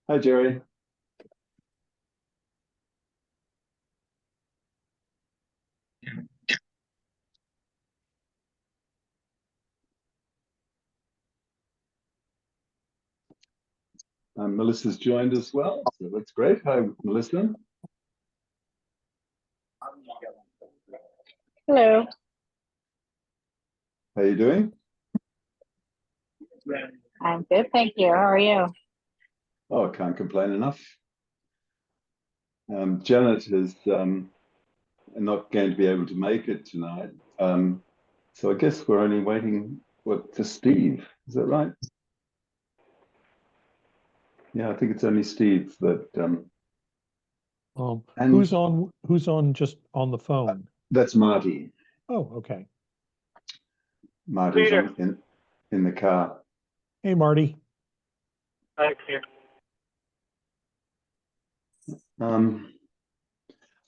Hi, Jerry. Melissa's joined as well, so that's great. Hi, Melissa. Hello. How you doing? I'm good, thank you. How are you? Oh, can't complain enough. Janet is not going to be able to make it tonight, so I guess we're only waiting for Steve. Is that right? Yeah, I think it's only Steve that and Who's on just on the phone? that's Marty. Oh, okay. Marty's Peter. in the car. Hey, Marty. Hi, Peter. Um,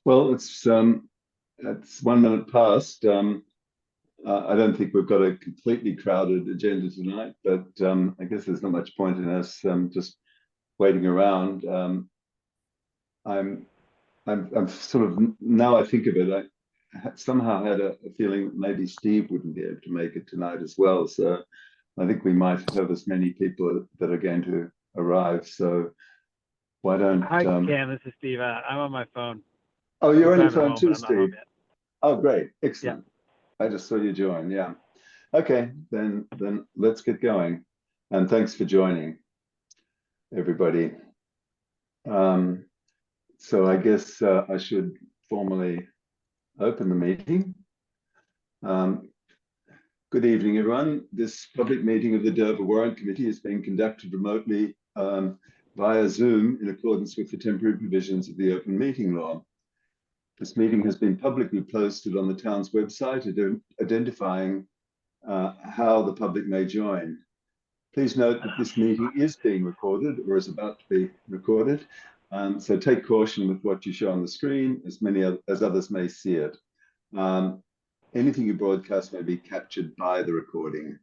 well, it's 1 minute past. I don't think we've got a completely crowded agenda tonight, but I guess there's not much point in us just waiting around. I'm, I'm sort of now I think of it, I somehow had a feeling that maybe Steve wouldn't be able to make it tonight as well. So I think we might have as many people that are going to arrive. So why don't? Hi, Cam. This is Steve. I'm on my phone. Oh, I'm you're on your driving phone home, too, but I'm not home Steve. yet. Oh, great, Yeah. excellent. I just saw you join. Yeah. Okay, then let's get going. And thanks for joining, everybody. So I guess I should formally open the meeting. Good evening, everyone. This public meeting of the Dover Warrant Committee is being conducted remotely via Zoom in accordance with the temporary provisions of the Open Meeting Law. This meeting has been publicly posted on the town's website, identifying how the public may join. Please note that this meeting is being recorded or is about to be recorded. So take caution with what you show on the screen, as others may see it. Anything you broadcast may be captured by the recording.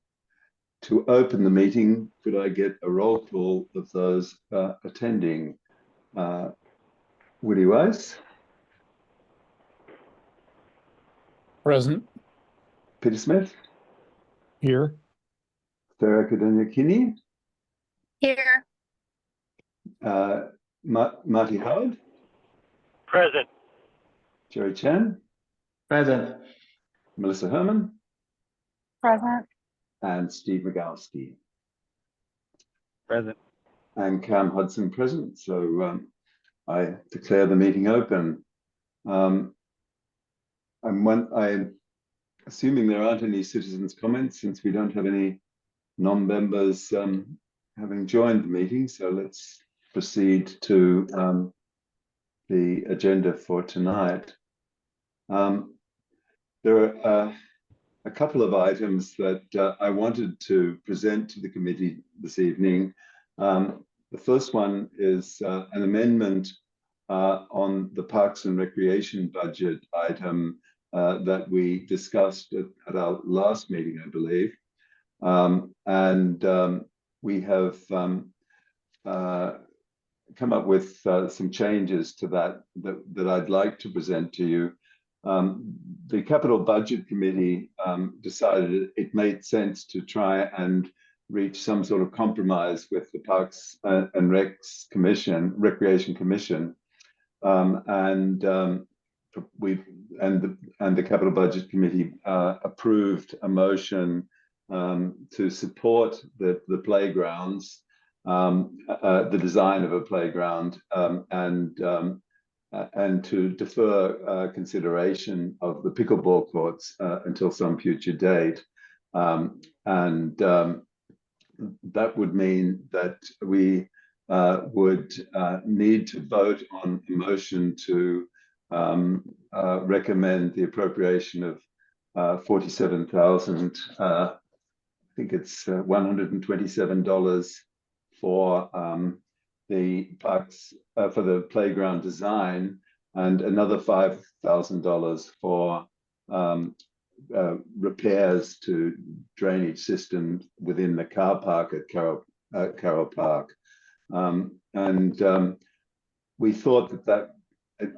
To open the meeting, could I get a roll call of those attending? Woody Weiss? Present. Peter Smith? Here. Sarah Cadenia-Kinney? Here. Marty Howard? Present. Jerry Chan? Present. Melissa Herman? Present. And Steve Migalski. Present. And Cam Hudson present. So I declare the meeting open. I'm assuming there aren't any citizens' comments since we don't have any non-members having joined the meeting. So let's proceed to the agenda for tonight. There are a couple of items that I wanted to present to the committee this evening. The first one is an amendment on the Parks and Recreation budget item that we discussed at our last meeting, I believe. We have come up with some changes to that I'd like to present to you. The Capital Budget Committee decided it made sense to try and reach some sort of compromise with the Parks and Recreation Commission, the Capital Budget Committee approved a motion to support the playgrounds, the design of a playground, and to defer consideration of the pickleball courts until some future date. That would mean that we would need to vote on a motion to recommend the appropriation of $47,000, I think it's $127 for the parks, for the playground design, and another $5,000 for repairs to drainage systems within the car park at Carroll Park. We thought that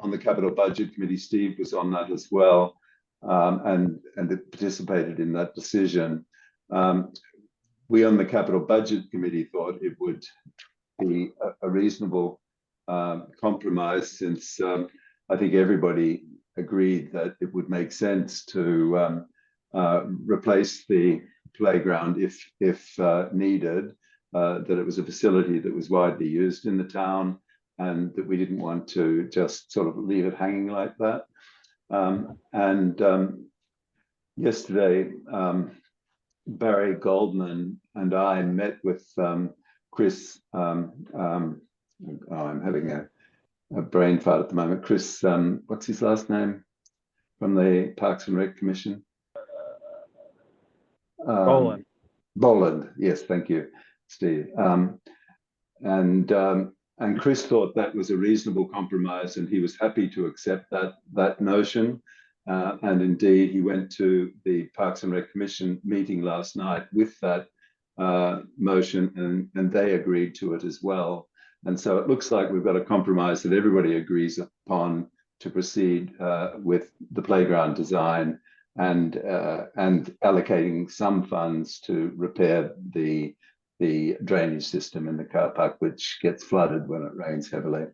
on the Capital Budget Committee, Steve was on that as well, and it participated in that decision. We on the Capital Budget Committee thought it would be a reasonable compromise, since I think everybody agreed that it would make sense to replace the playground if needed, that it was a facility that was widely used in the town, and that we didn't want to just sort of leave it hanging like that. Yesterday, Barry Goldman and I met with Chris. I'm having a brain fart at the moment. Chris, what's his last name? From the Parks and Rec Commission? Boland. Boland, yes, thank you, Steve. And Chris thought that was a reasonable compromise, and he was happy to accept that notion. And indeed, he went to the Parks and Rec Commission meeting last night with that motion, and they agreed to it as well. And so it looks like we've got a compromise that everybody agrees upon to proceed with the playground design and allocating some funds to repair the drainage system in the car park, which gets flooded when it rains heavily.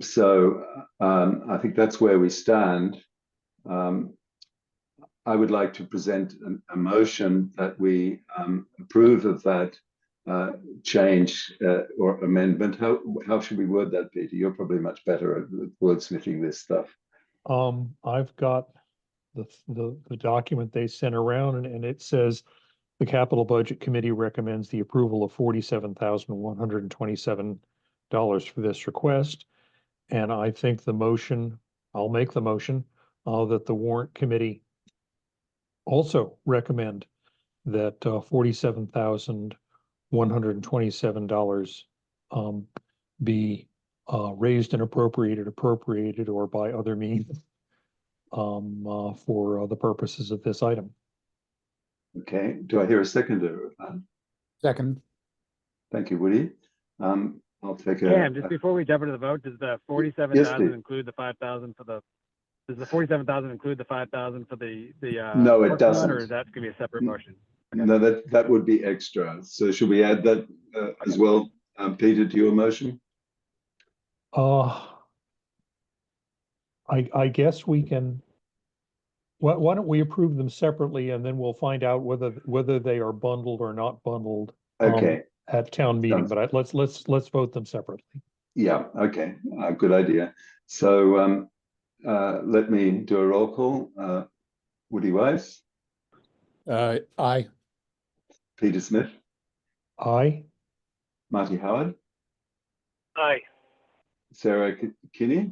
So I think that's where we stand. I would like to present a motion that we approve of that change or amendment. How should we word that, Peter? You're probably much better at wordsmithing this stuff. I've got the document they sent around, and it says the Capital Budget Committee recommends the approval of $47,127 for this request. And I think I'll make the motion that the Warrant Committee also recommend that $47,127 be raised and appropriated, or by other means for the purposes of this item. Okay, do I hear a seconder? Second. Thank you, Woody. I'll take a. Cam, just before we jump into the vote, does the 47,000 please. include the 5,000 for the? Does the 47,000 include the 5,000 for the? No, it work doesn't. Or is that going to be a separate motion? No, that would be extra. So should we add that as well, Peter, to your motion? I guess we can. Why don't we approve them separately, and then we'll find out whether they are bundled or not bundled Okay. at town meeting. Sounds- But let's vote them separately. Yeah. Okay. Good idea. So let me do a roll call. Woody Wise, Aye. Peter Smith, Aye. Marty Howard, Aye. Sarah Kinney.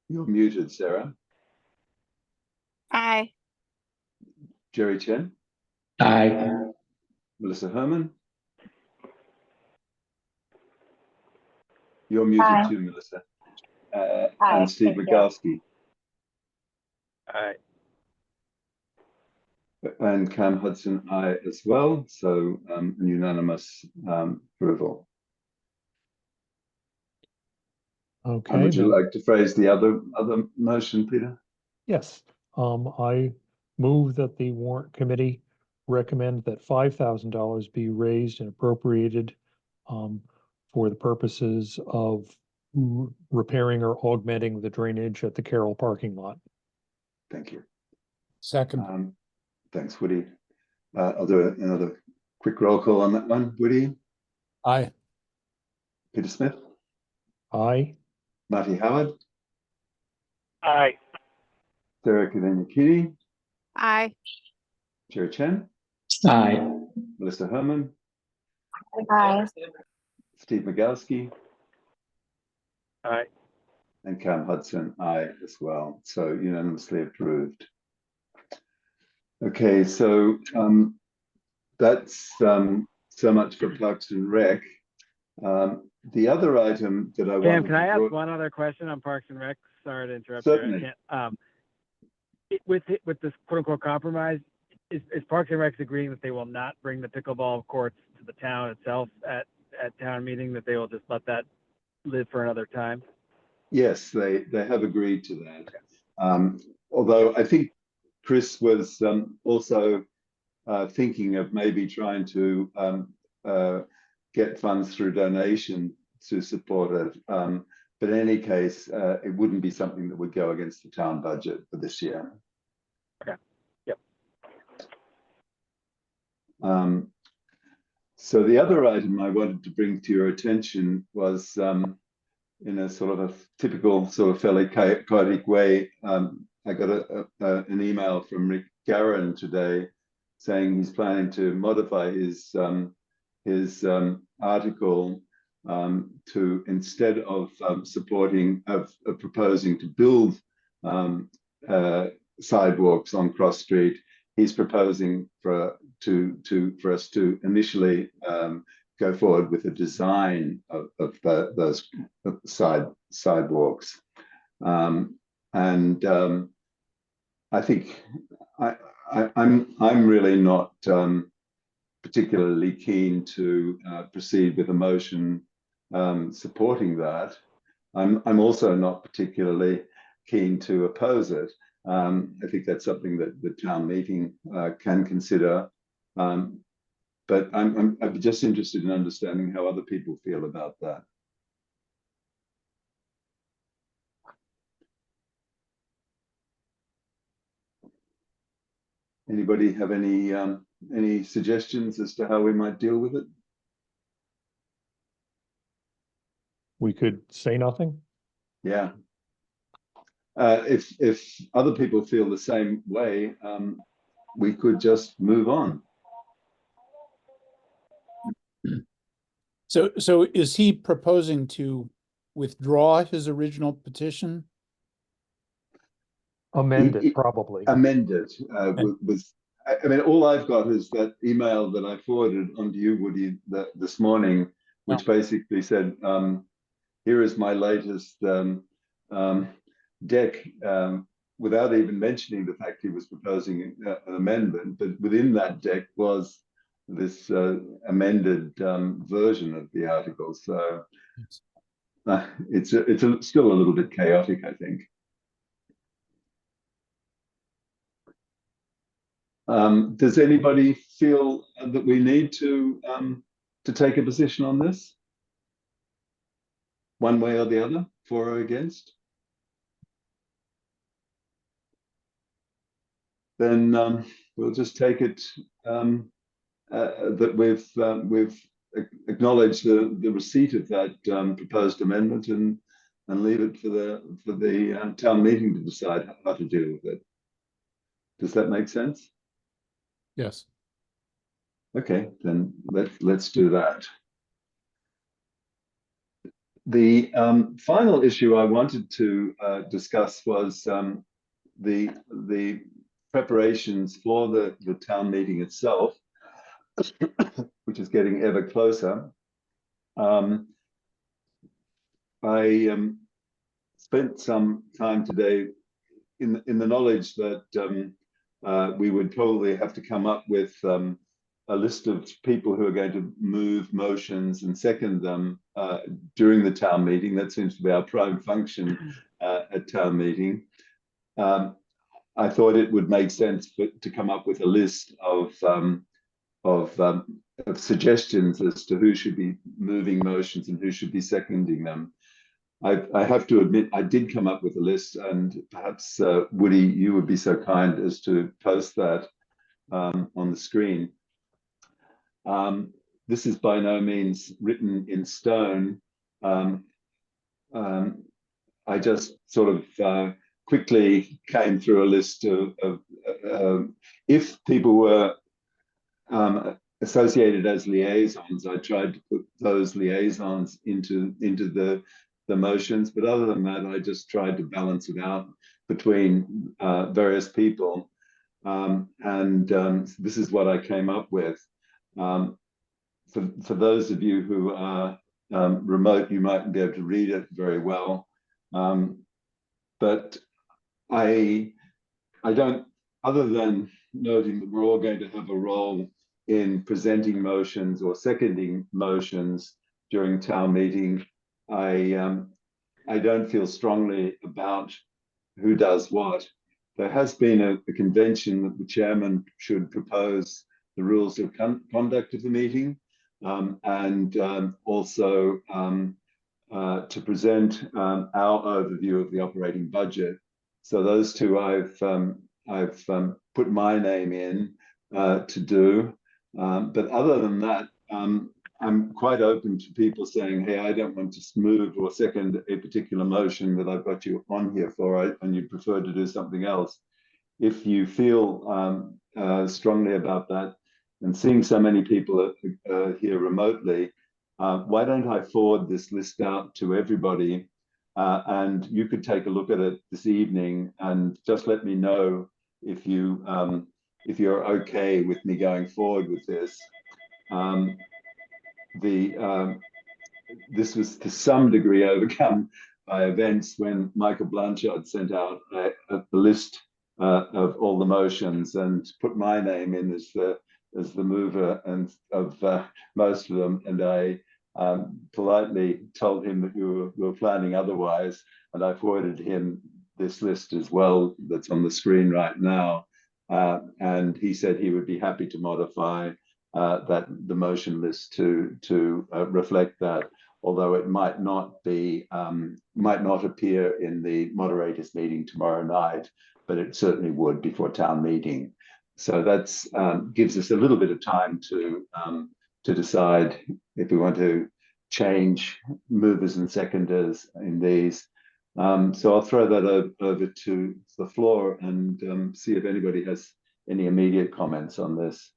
You're muted, Sarah. Aye. Jerry Chen, Aye. Melissa Herman. You're muted Aye. too, Melissa. Aye, And Steve thank you. Migalski. Aye. And Cam Hudson, aye as well. So an unanimous approval. Okay. And would you then- like to phrase the other motion, Peter? Yes. I move that the Warrant Committee recommend that $5,000 be raised and appropriated for the purposes of repairing or augmenting the drainage at the Carroll parking lot. Thank you. Second. Thanks, Woody. I'll do another quick roll call on that one. Woody, Aye. Peter Smith, Aye. Marty Howard, Aye. Sarah Kinney, Aye. Jerry Chen, Aye. Melissa Herman, Aye. Steve Migalski, Aye. and Cam Hudson, aye as well. So unanimously approved. Okay, so that's so much for Parks and Rec. The other item that I Cam, wanted can I to ask one other question on Parks and Rec? Sorry to interrupt. Certainly. You. I can't, with this quote unquote compromise, is Parks and Rec agreeing that they will not bring the pickleball courts to to the town itself at town meeting, that they will just let that live for another time? Yes, they have agreed to that. Although I think Chris was also thinking of maybe trying to get funds through donation to support it. But in any case, it wouldn't be something that would go against the town budget for this year. Okay. Yep. So the other item I wanted to bring to your attention was in a sort of a typical sort of fairly chaotic way. I got an email from Rick Garron today saying he's planning to modify his article to, instead of proposing to build sidewalks on Cross Street, he's proposing for us to initially go forward with a design of those sidewalks. I think I'm really not particularly keen to proceed with a motion supporting that. I'm also not particularly keen to oppose it. I think that's something that the town meeting can consider. But I'm just interested in understanding how other people feel about that. Anybody have any suggestions as to how we might deal with it? We could say nothing. Yeah. If other people feel the same way, we could just move on. So is he proposing to withdraw his original petition? Amend it, probably. Amend it I mean, all I've got is that email that I forwarded onto you, Woody, this morning, which basically said, here is my latest deck, without even mentioning the fact he was proposing an amendment. But within that deck was this amended version of the article. So it's still a little bit chaotic, I think. Does anybody feel that we need to take a position on this, one way or the other, for or against? Then we'll just take it that we've acknowledged the receipt of that proposed amendment and leave it for the town meeting to decide how to deal with it. Does that make sense? Yes. Okay, then let's do that. The final issue I wanted to discuss was the preparations for the town meeting itself, which is getting ever closer. I spent some time today in the knowledge that we would probably have to come up with a list of people who are going to move motions and second them during the town meeting. That seems to be our prime function at town meeting. I thought it would make sense to come up with a list of suggestions as to who should be moving motions and who should be seconding them. I have to admit, I did come up with a list, and perhaps Woody, you would be so kind as to post that on the screen. This is by no means written in stone. I just sort of quickly came through a list of if people were associated as liaisons, I tried to put those liaisons into the motions, but other than that, I just tried to balance it out between various people. This is what I came up with. For those of you who are remote, you might be able to read it very well. But I don't, other than noting that we're all going to have a role in presenting motions or seconding motions during town meeting. I don't feel strongly about who does what. There has been a convention that the chairman should propose the rules of conduct of the meeting, and also to present our overview of the operating budget. So those two I've put my name in to do. But other than that, I'm quite open to people saying, hey, I don't want to move or second a particular motion that I've got you on here for, and you prefer to do something else. If you feel strongly about that, and seeing so many people here remotely, why don't I forward this list out to everybody, and you could take a look at it this evening and just let me know if you're okay with me going forward with this. This was to some degree overcome by events when Michael Blanchard sent out a list of all the motions and put my name in as the mover and of most of them, and I politely told him that we were planning otherwise, and I forwarded him this list as well that's on the screen right now, and he said he would be happy to modify the motion list to reflect that, although it might not appear in the moderators meeting tomorrow night, but it certainly would before town meeting. So that's gives us a little bit of time to decide if we want to change movers and seconders in these. So I'll throw that over to the floor and see if anybody has any immediate comments on this.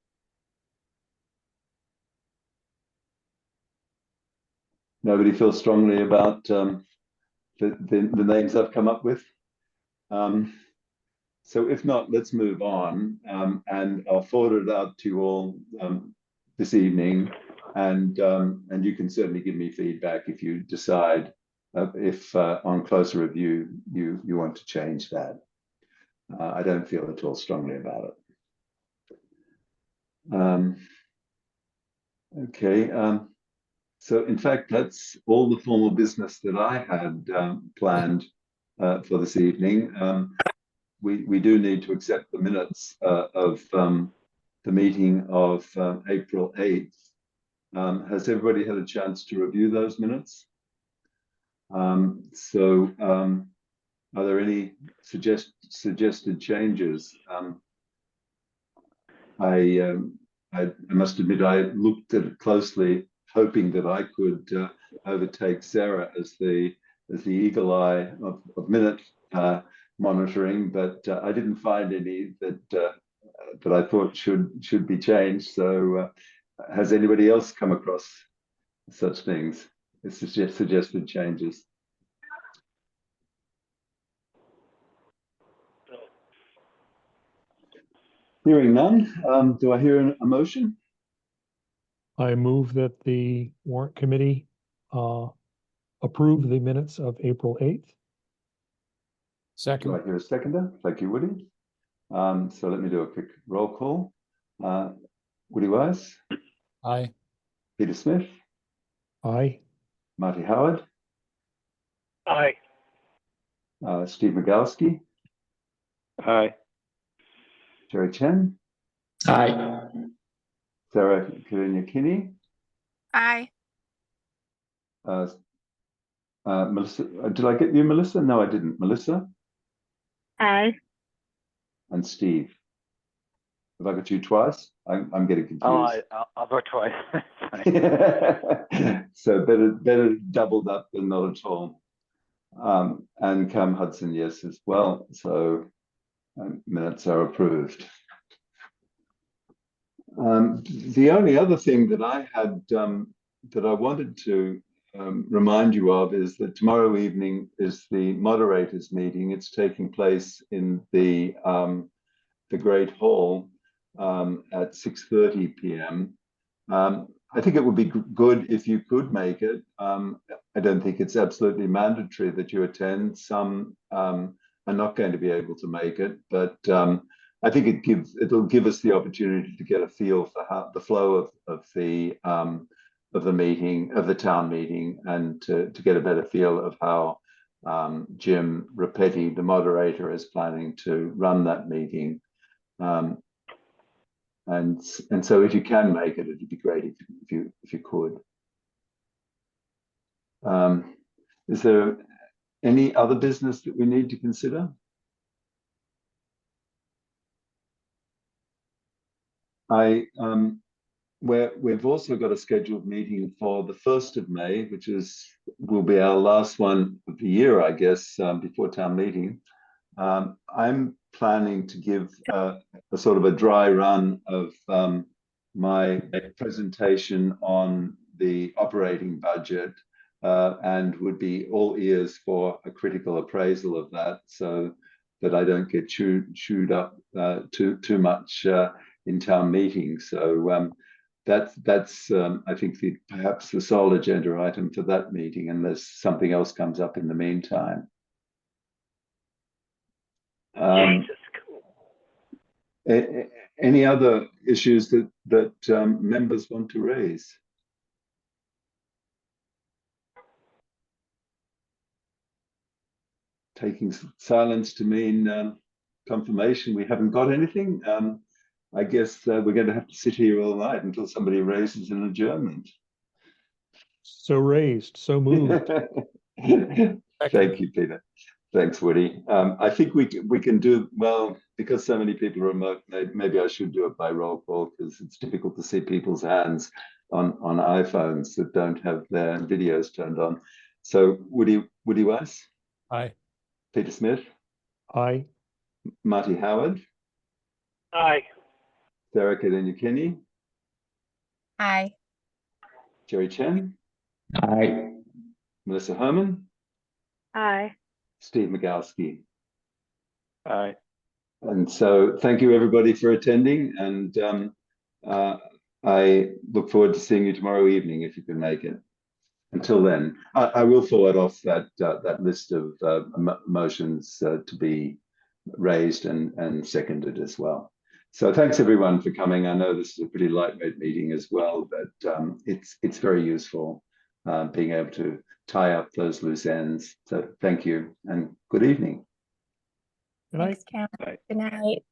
Nobody feels strongly about the names I've come up with. So if not, let's move on, and I'll forward it out to you all this evening, and you can certainly give me feedback if you decide if on closer review you want to change that. I don't feel at all strongly about it. Okay. So in fact, that's all the formal business that I had planned for this evening. We do need to accept the minutes of the meeting of April 8th. Has everybody had a chance to review those minutes? Are there any suggested changes? I must admit I looked at it closely, hoping that I could overtake Sarah as the eagle eye of minute monitoring, but I didn't find any that I thought should be changed. So has anybody else come across such things? It's suggested changes. Hearing none, do I hear a motion? I move that the warrant committee approve the minutes of April 8th. Do Second. I hear a seconder? Thank you, Woody. So let me do a quick roll call. Woody Wise, Aye. Peter Smith, Aye. Marty Howard, Aye. Steve Migalski, Aye. Jerry Chen, Aye. Sarah Kaliniakini, Aye. Melissa. Did I get you, Melissa? No, I didn't. Melissa Aye. and Steve. Have I got you twice? I'm getting confused. Oh, I'll vote twice. So better doubled up than not at all. And Cam Hudson, yes, as well. So minutes are approved. The only other thing that I had that I wanted to remind you of is that tomorrow evening is the moderators meeting. It's taking place in the Great Hall at 6:30 p.m. I think it would be good if you could make it. I don't think it's absolutely mandatory that you attend. Some are not going to be able to make it, but I think it'll give us the opportunity to get a feel for how the flow of the meeting, of the town meeting, and to get a better feel of how Jim Rapetti, the moderator, is planning to run that meeting. And so if you can make it, it'd be great if you could. Is there any other business that we need to consider? We've also got a scheduled meeting for the 1st of May, which will be our last one of the year, I guess, before town meeting. I'm planning to give a sort of a dry run of my presentation on the operating budget, and would be all ears for a critical appraisal of that, so that I don't get chewed up too much in town meetings. So that's I think perhaps the sole agenda item for that meeting, unless something else comes up in the meantime. Any other issues that members want to raise? Taking silence to mean confirmation we haven't got anything. I guess we're going to have to sit here all night until somebody raises an adjournment. So raised, so moved. Thank you, Peter. Thanks, Woody. I think we can do, well, because so many people are remote, maybe I should do it by roll call, because it's difficult to see people's hands on iPhones that don't have their videos turned on. So Woody Weiss? Aye. Peter Smith? Aye. Marty Howard? Aye. Sarah Kadenukini? Aye. Jerry Chen? Aye. Melissa Herman? Aye. Steve Migalski? Aye. And so thank you everybody for attending, and I look forward to seeing you tomorrow evening if you can make it. Until then, I will forward off that list of motions to be raised and seconded as well. So thanks everyone for coming. I know this is a pretty lightweight meeting as well, but it's very useful being able to tie up those loose ends. So thank you and good evening. Good night. Thanks, Karen. Good night.